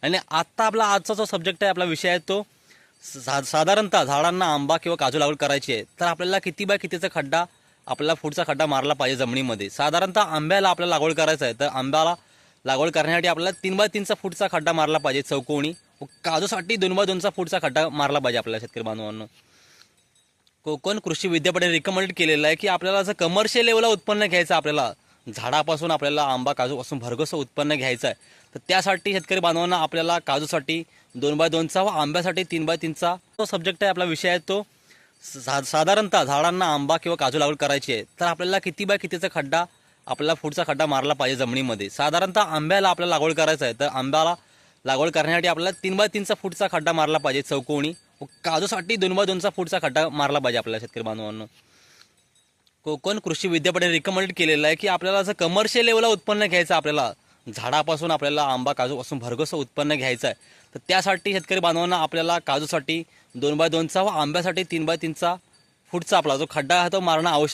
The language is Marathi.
आणि आता आपला आजचा जो सब्जेक्ट आहे, आपला विषय आहे तो साधारणतः झाडांना आंबा किंवा काजू लागवड करायची आहे तर आपल्याला किती बाय कितीचा खड्डा, आपल्याला फूटचा खड्डा मारला पाहिजे जमिनीमध्ये. साधारणतः आंब्याला आपल्याला लागवड करायचं आहे तर आंब्याला लागवड करण्यासाठी आपल्याला 3x3 फूटचा खड्डा मारला पाहिजे चौकोनी. काजूसाठी 2x2 फूटचा खड्डा मारला पाहिजे आपल्याला शेतकरी बांधवांनो. कोकण कृषी विद्यापीठाने रिकमेंड केलेलं आहे की आपल्याला जर कमर्शियल लेवलला उत्पन्न घ्यायचं, आपल्याला झाडापासून आपल्याला आंबा काजूपासून भरघोस उत्पन्न घ्यायचं आहे तर त्यासाठी शेतकरी बांधवांना आपल्याला काजूसाठी 2x2 व आंब्यासाठी 3x3 तो सब्जेक्ट आहे, आपला विषय आहे तो साधारणतः झाडांना आंबा किंवा काजू लागवड करायची आहे तर आपल्याला किती बाय कितीचा खड्डा, आपल्याला फूटचा खड्डा मारला पाहिजे जमिनीमध्ये. साधारणतः आंब्याला आपल्याला लागवड करायचं आहे तर आंब्याला लागवड करण्यासाठी आपल्याला 3x3 फूटचा खड्डा मारला पाहिजे चौकोनी. काजूसाठी 2x2 फूटचा खड्डा मारला पाहिजे आपल्याला शेतकरी बांधवांनो. कोकण कृषी विद्यापीठाने रिकमेंड केलेलं आहे की आपल्याला जर कमर्शियल लेवलला उत्पन्न घ्यायचं, आपल्याला झाडापासून आपल्याला आंबा काजूपासून भरघोस उत्पन्न घ्यायचं आहे तर त्यासाठी शेतकरी बांधवांना आपल्याला काजूसाठी 2x2 व आंब्यासाठी 3x3 फूटचा आपला जो खड्डा आहे तो मारणं आवश्यक.